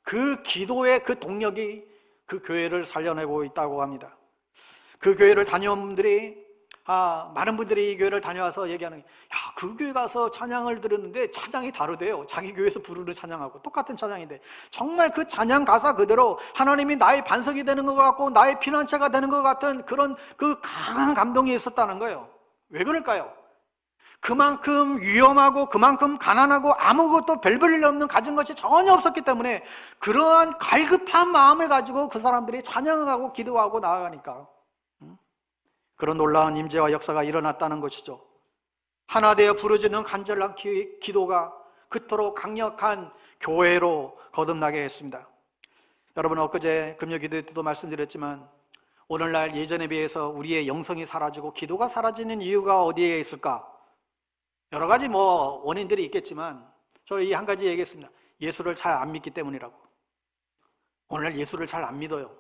그 기도의 그 동력이 그 교회를 살려내고 있다고 합니다. 그 교회를 다녀온 분들이 많은 분들이 이 교회를 다녀와서 얘기하는 게, 그 교회 가서 찬양을 들었는데 찬양이 다르대요. 자기 교회에서 부르는 찬양하고 똑같은 찬양인데 정말 그 찬양 가사 그대로 하나님이 나의 반석이 되는 것 같고 나의 피난처가 되는 것 같은 그런 그 강한 감동이 있었다는 거예요. 왜 그럴까요? 그만큼 위험하고 그만큼 가난하고 아무것도 별 볼 일 없는 가진 것이 전혀 없었기 때문에 그러한 갈급한 마음을 가지고 그 사람들이 찬양하고 기도하고 나아가니까 그런 놀라운 임재와 역사가 일어났다는 것이죠. 하나 되어 부르짖는 간절한 기도가 그토록 강력한 교회로 거듭나게 했습니다. 여러분, 엊그제 금요기도 때도 말씀드렸지만 오늘날 예전에 비해서 우리의 영성이 사라지고 기도가 사라지는 이유가 어디에 있을까? 여러 가지 원인들이 있겠지만 저는 이 한 가지 얘기했습니다. 예수를 잘 안 믿기 때문이라고. 오늘날 예수를 잘 안 믿어요.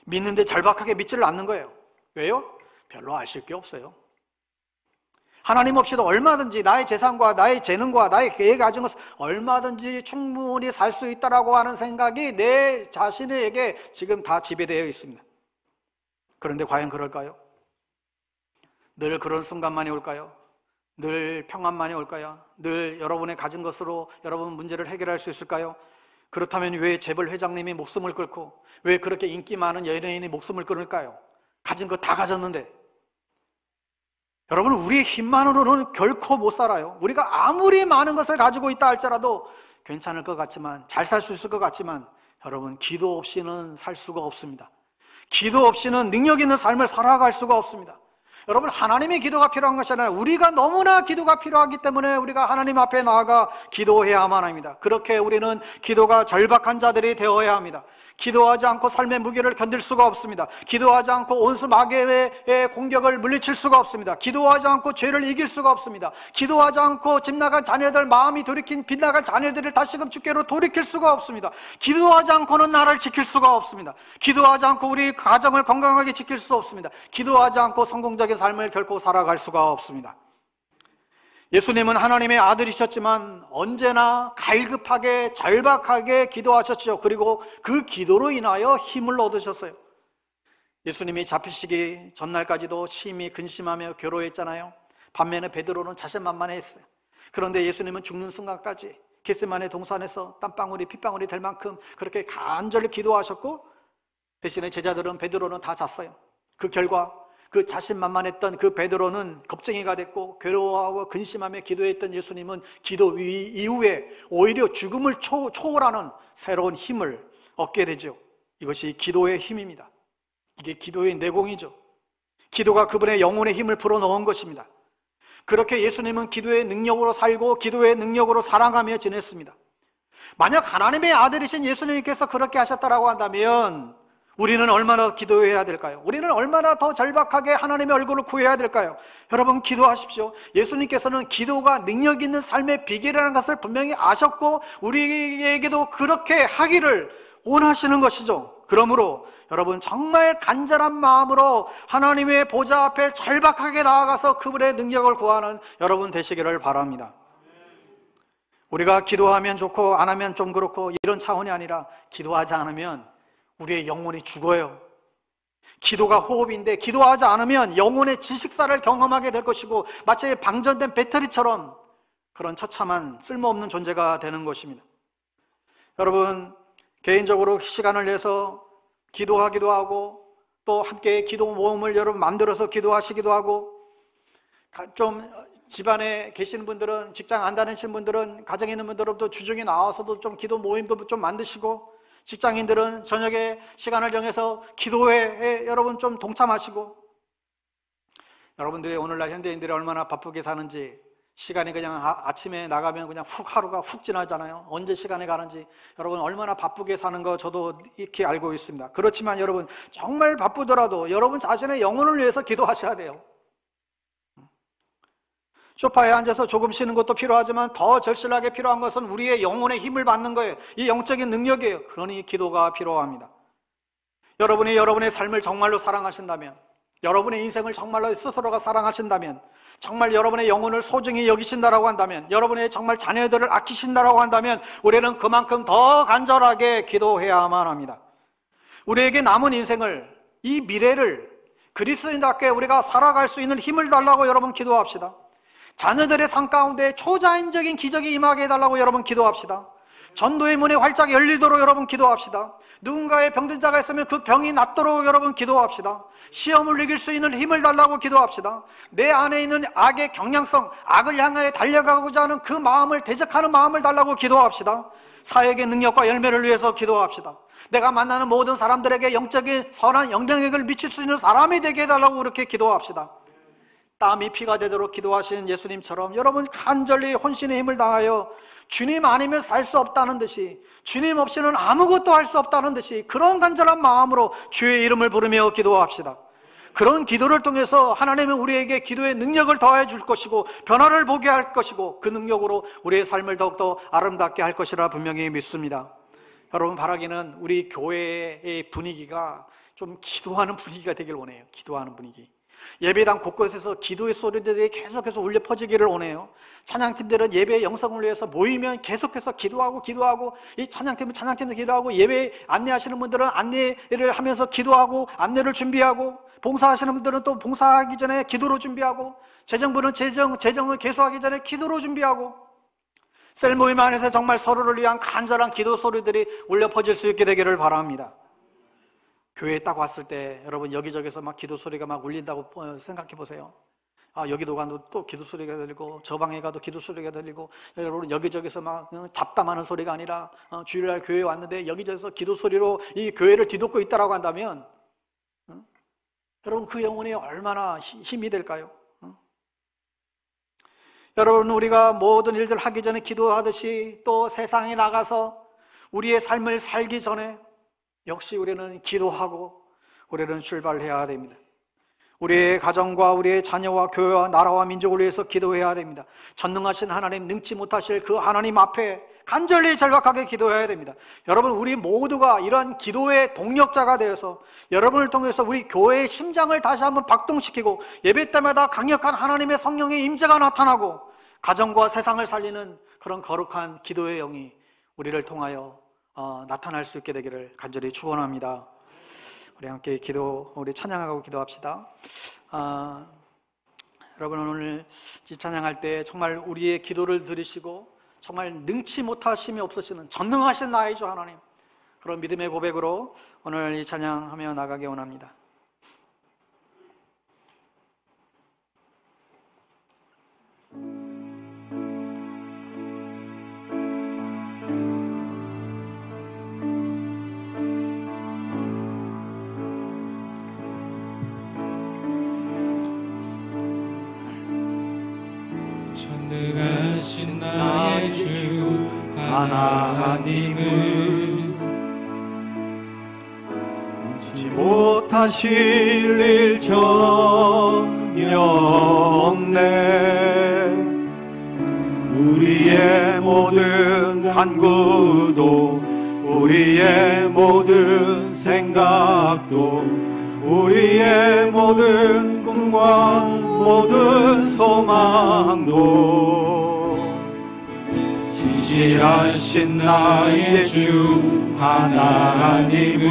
믿는데 절박하게 믿지를 않는 거예요. 왜요? 별로 아실 게 없어요. 하나님 없이도 얼마든지 나의 재산과 나의 재능과 나의 계획 가진 것을 얼마든지 충분히 살 수 있다라고 하는 생각이 내 자신에게 지금 다 지배되어 있습니다. 그런데 과연 그럴까요? 늘 그런 순간만이 올까요? 늘 평안만이 올까요? 늘 여러분의 가진 것으로 여러분 문제를 해결할 수 있을까요? 그렇다면 왜 재벌 회장님이 목숨을 끊고 왜 그렇게 인기 많은 연예인이 목숨을 끊을까요? 가진 거 다 가졌는데. 여러분, 우리의 힘만으로는 결코 못 살아요. 우리가 아무리 많은 것을 가지고 있다 할지라도 괜찮을 것 같지만, 잘 살 수 있을 것 같지만, 여러분, 기도 없이는 살 수가 없습니다. 기도 없이는 능력 있는 삶을 살아갈 수가 없습니다. 여러분, 하나님의 기도가 필요한 것이 아니라 우리가 너무나 기도가 필요하기 때문에 우리가 하나님 앞에 나아가 기도해야만 합니다. 그렇게 우리는 기도가 절박한 자들이 되어야 합니다. 기도하지 않고 삶의 무게를 견딜 수가 없습니다. 기도하지 않고 온수 마귀의 공격을 물리칠 수가 없습니다. 기도하지 않고 죄를 이길 수가 없습니다. 기도하지 않고 집 나간 자녀들, 마음이 빗나간 자녀들을 다시금 주께로 돌이킬 수가 없습니다. 기도하지 않고는 나를 지킬 수가 없습니다. 기도하지 않고 우리 가정을 건강하게 지킬 수 없습니다. 기도하지 않고 성공적인 삶을 결코 살아갈 수가 없습니다. 예수님은 하나님의 아들이셨지만 언제나 갈급하게 절박하게 기도하셨죠. 그리고 그 기도로 인하여 힘을 얻으셨어요. 예수님이 잡히시기 전날까지도 심히 근심하며 괴로워했잖아요. 반면에 베드로는 자신만만했어요. 그런데 예수님은 죽는 순간까지 겟세마네 동산에서 땀방울이 핏방울이 될 만큼 그렇게 간절히 기도하셨고, 대신에 제자들은, 베드로는 다 잤어요. 그 결과 그 자신만만했던 그 베드로는 겁쟁이가 됐고, 괴로워하고 근심하며 기도했던 예수님은 기도 이후에 오히려 죽음을 초월하는 새로운 힘을 얻게 되죠. 이것이 기도의 힘입니다. 이게 기도의 내공이죠. 기도가 그분의 영혼의 힘을 불어넣은 것입니다. 그렇게 예수님은 기도의 능력으로 살고 기도의 능력으로 사랑하며 지냈습니다. 만약 하나님의 아들이신 예수님께서 그렇게 하셨다라고 한다면 우리는 얼마나 기도해야 될까요? 우리는 얼마나 더 절박하게 하나님의 얼굴을 구해야 될까요? 여러분, 기도하십시오. 예수님께서는 기도가 능력 있는 삶의 비결이라는 것을 분명히 아셨고 우리에게도 그렇게 하기를 원하시는 것이죠. 그러므로 여러분, 정말 간절한 마음으로 하나님의 보좌 앞에 절박하게 나아가서 그분의 능력을 구하는 여러분 되시기를 바랍니다. 우리가 기도하면 좋고 안 하면 좀 그렇고 이런 차원이 아니라, 기도하지 않으면 우리의 영혼이 죽어요. 기도가 호흡인데 기도하지 않으면 영혼의 지식사를 경험하게 될 것이고, 마치 방전된 배터리처럼 그런 처참한 쓸모없는 존재가 되는 것입니다. 여러분, 개인적으로 시간을 내서 기도하기도 하고, 또 함께 기도 모임을 여러분 만들어서 기도하시기도 하고, 좀 집안에 계시는 분들은, 직장 안 다니시는 분들은, 가정에 있는 분들은 또 주중에 나와서도 좀 기도 모임도 좀 만드시고, 직장인들은 저녁에 시간을 정해서 기도회에 여러분 좀 동참하시고, 여러분들이 오늘날 현대인들이 얼마나 바쁘게 사는지, 시간이 그냥 아침에 나가면 그냥 하루가 훅 지나잖아요. 언제 시간이 가는지 여러분 얼마나 바쁘게 사는 거 저도 익히 알고 있습니다. 그렇지만 여러분, 정말 바쁘더라도 여러분 자신의 영혼을 위해서 기도하셔야 돼요. 소파에 앉아서 조금 쉬는 것도 필요하지만 더 절실하게 필요한 것은 우리의 영혼의 힘을 받는 거예요. 이 영적인 능력이에요. 그러니 기도가 필요합니다. 여러분이 여러분의 삶을 정말로 사랑하신다면, 여러분의 인생을 정말로 스스로가 사랑하신다면, 정말 여러분의 영혼을 소중히 여기신다라고 한다면, 여러분의 정말 자녀들을 아끼신다라고 한다면 우리는 그만큼 더 간절하게 기도해야만 합니다. 우리에게 남은 인생을, 이 미래를 그리스도인답게 우리가 살아갈 수 있는 힘을 달라고 여러분 기도합시다. 자녀들의 삶 가운데 초자연적인 기적이 임하게 해달라고 여러분 기도합시다. 전도의 문이 활짝 열리도록 여러분 기도합시다. 누군가의 병든 자가 있으면 그 병이 낫도록 여러분 기도합시다. 시험을 이길 수 있는 힘을 달라고 기도합시다. 내 안에 있는 악의 경향성, 악을 향하여 달려가고자 하는 그 마음을 대적하는 마음을 달라고 기도합시다. 사역의 능력과 열매를 위해서 기도합시다. 내가 만나는 모든 사람들에게 영적인 선한 영향력을 미칠 수 있는 사람이 되게 해달라고 그렇게 기도합시다. 땀이 피가 되도록 기도하신 예수님처럼 여러분 간절히 혼신의 힘을 다하여 주님 아니면 살 수 없다는 듯이, 주님 없이는 아무것도 할 수 없다는 듯이 그런 간절한 마음으로 주의 이름을 부르며 기도합시다. 그런 기도를 통해서 하나님은 우리에게 기도의 능력을 더해 줄 것이고 변화를 보게 할 것이고, 그 능력으로 우리의 삶을 더욱더 아름답게 할 것이라 분명히 믿습니다. 여러분, 바라기는 우리 교회의 분위기가 좀 기도하는 분위기가 되길 원해요. 기도하는 분위기. 예배당 곳곳에서 기도의 소리들이 계속해서 울려 퍼지기를 원해요. 찬양팀들은 예배의 영성을 위해서 모이면 계속해서 기도하고, 이 찬양팀은 찬양팀도 기도하고, 예배 안내하시는 분들은 안내를 하면서 기도하고, 안내를 준비하고, 봉사하시는 분들은 또 봉사하기 전에 기도로 준비하고, 재정부는 재정을 개수하기 전에 기도로 준비하고, 셀 모임 안에서 정말 서로를 위한 간절한 기도 소리들이 울려 퍼질 수 있게 되기를 바랍니다. 교회에 딱 왔을 때 여러분 여기저기서 막 기도 소리가 막 울린다고 생각해 보세요. 여기도 가도 또 기도 소리가 들리고, 저 방에 가도 기도 소리가 들리고, 여러분 여기저기서 막 잡담하는 소리가 아니라 주일날 교회에 왔는데 여기저기서 기도 소리로 이 교회를 뒤덮고 있다라고 한다면 여러분 그 영혼이 얼마나 힘이 될까요? 여러분, 우리가 모든 일들 하기 전에 기도하듯이 또 세상에 나가서 우리의 삶을 살기 전에 역시 우리는 기도하고 우리는 출발해야 됩니다. 우리의 가정과 우리의 자녀와 교회와 나라와 민족을 위해서 기도해야 됩니다. 전능하신 하나님, 능치 못하실 그 하나님 앞에 간절히 절박하게 기도해야 됩니다. 여러분, 우리 모두가 이러한 기도의 동력자가 되어서 여러분을 통해서 우리 교회의 심장을 다시 한번 박동시키고, 예배 때마다 강력한 하나님의 성령의 임재가 나타나고 가정과 세상을 살리는 그런 거룩한 기도의 영이 우리를 통하여 나타날 수 있게 되기를 간절히 축원합니다. 우리 함께 우리 찬양하고 기도합시다. 여러분, 오늘 찬양할 때 정말 우리의 기도를 들으시고 정말 능치 못하심이 없으시는 전능하신 나의 주 하나님, 그런 믿음의 고백으로 오늘 이 찬양하며 나가기 원합니다. 전능하신 나의 주 하나님을 묻지 못하실 일 전혀 없네. 우리의 모든 간구도, 우리의 모든 생각도, 우리의 모든 꿈과 모든 소망도 진실하신 나의 주 하나님을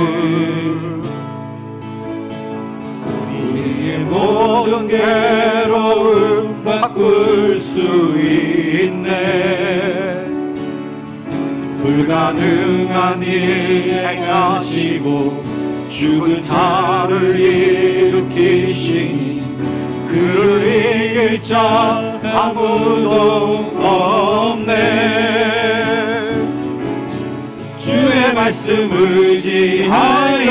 우리의 모든 괴로움 바꿀 수 있네. 불가능한 일 행하시고 죽은 자를 일으키시니 그를 이길 자 아무도 없네. 주의 말씀 의지하여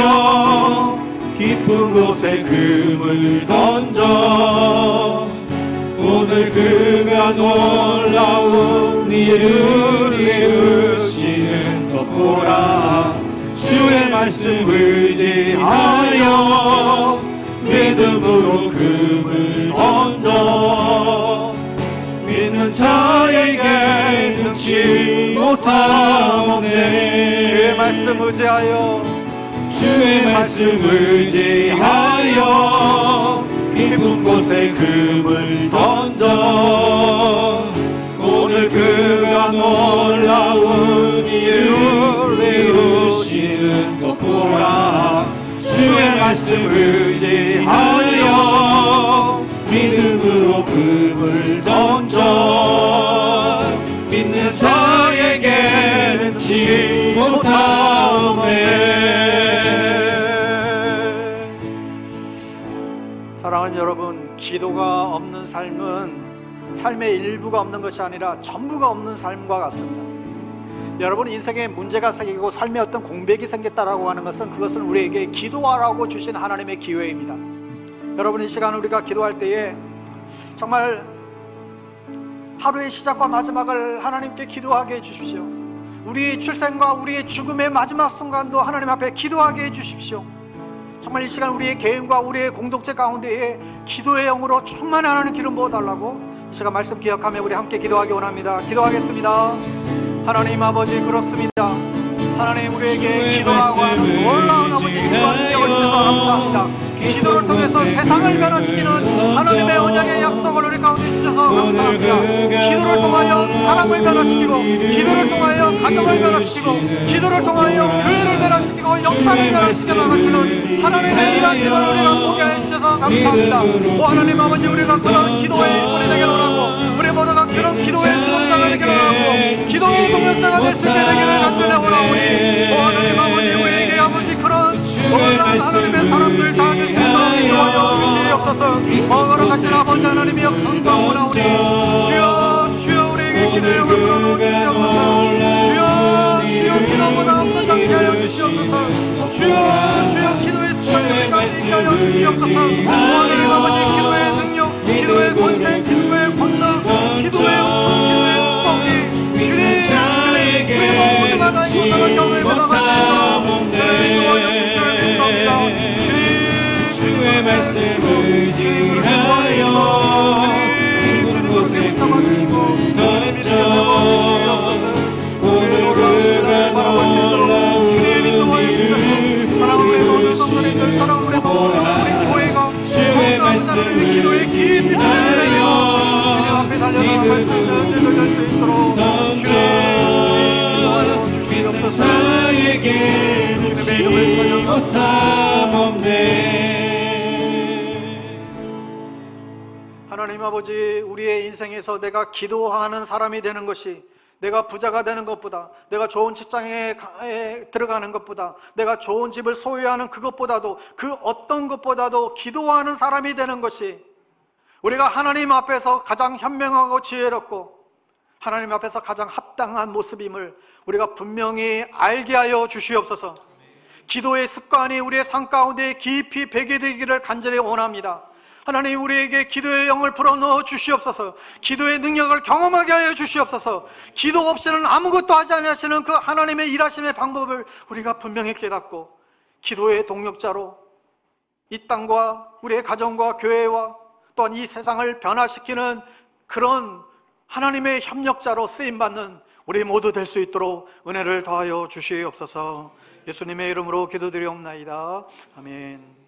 깊은 곳에 금을 던져 오늘 그가 놀라운 일을 이루시는 것 보라. 주의 말씀 의지하여 믿음으로 금을 던져 믿는 자에게 능치 못함 없네. 주의 말씀 의지하여, 주의 말씀 의지하여 깊은 곳에 금을 던져 오늘 그가 놀라운 일을 이루시는 것 보라. 주의 말씀 의지하여 믿음으로 금을 던져 믿는 자에게 능치 못함에. 사랑하는 여러분, 기도가 없는 삶은 삶의 일부가 없는 것이 아니라 전부가 없는 삶과 같습니다. 여러분, 인생에 문제가 생기고 삶에 어떤 공백이 생겼다라고 하는 것은 그것은 우리에게 기도하라고 주신 하나님의 기회입니다. 여러분, 이 시간 우리가 기도할 때에 정말 하루의 시작과 마지막을 하나님께 기도하게 해주십시오. 우리의 출생과 우리의 죽음의 마지막 순간도 하나님 앞에 기도하게 해주십시오. 정말 이 시간 우리의 개인과 우리의 공동체 가운데에 기도의 영으로 충만한 하나님 기름 부어달라고 이 시간 말씀 기억하며 우리 함께 기도하기 원합니다. 기도하겠습니다. 하나님 아버지, 그렇습니다. 하나님, 우리에게 기도라고 하는 놀라운 아버지 기도와 능력을 주셔서 감사합니다. 기도를 통해서 세상을 변화시키는 하나님의 언약의 약속을 우리 가운데 주셔서 감사합니다. 기도를 통하여 사람을 변화시키고, 기도를 통하여 가정을 변화시키고, 기도를 통하여 교회를 변화시키고 역사를 변화시켜 나가시는 하나님의 일하심을 우리가 보게 해주셔서 감사합니다. 오 하나님 아버지, 우리가 그런 기도의 일꾼이 되기를 원하고, 우리 모두가 그런 기도의 주동자가 되기를 원하고, 기도의 동역자가 될 수 있게 되기를 간절히 원하오니, 오 하나님 아버지, 우리에게 아버지 그런 놀라운 하나님의 사람들 다 될 수 있도록 인도하여 주시옵소서. 먹으러 가신 아버지 하나님이여 강구하오니, 주여 주여 우리에게 기도의 영을 불어넣어 주시옵소서. 주여 주여 기도보다 앞서지 않게 하여 주시옵소서. 주여 주여 기도의 습관을 가지게 하여 주시옵소서. 오 하나님 아버지, 기도의 능력, 기도의 권세, 기도의 권능, 기도의 은총, 기도의 축복이 주님 우리 모두가 다 이곳을 경험해 나갈 수 있도록 주님 인도하여 주시옵소서. 주님 주의 말씀 의지하여 주님 그렇게 붙잡아주시고 던져 오늘 그가 놀라운 주님 인도하여 주셔서 사랑하는 우리 모든 성도님들, 사랑하는 우리 모든 우리 교회가 성도하는 하나님의 기도에 깊이 들어가며 주님 앞에 달려나가 말씀을 들을 수 있도록 주님 인도하여 주시옵소서. 주님의 이름을 찬양합니다. 하나님 아버지, 우리의 인생에서 내가 기도하는 사람이 되는 것이 내가 부자가 되는 것보다, 내가 좋은 직장에 들어가는 것보다, 내가 좋은 집을 소유하는 그것보다도, 그 어떤 것보다도 기도하는 사람이 되는 것이 우리가 하나님 앞에서 가장 현명하고 지혜롭고 하나님 앞에서 가장 합당한 모습임을 우리가 분명히 알게 하여 주시옵소서. 기도의 습관이 우리의 삶 가운데 깊이 배게 되기를 간절히 원합니다. 하나님, 우리에게 기도의 영을 불어넣어 주시옵소서. 기도의 능력을 경험하게 하여 주시옵소서. 기도 없이는 아무것도 하지 않으시는 그 하나님의 일하심의 방법을 우리가 분명히 깨닫고 기도의 동력자로 이 땅과 우리의 가정과 교회와 또한 이 세상을 변화시키는 그런 하나님의 협력자로 쓰임받는 우리 모두 될 수 있도록 은혜를 더하여 주시옵소서. 예수님의 이름으로 기도드리옵나이다. 아멘.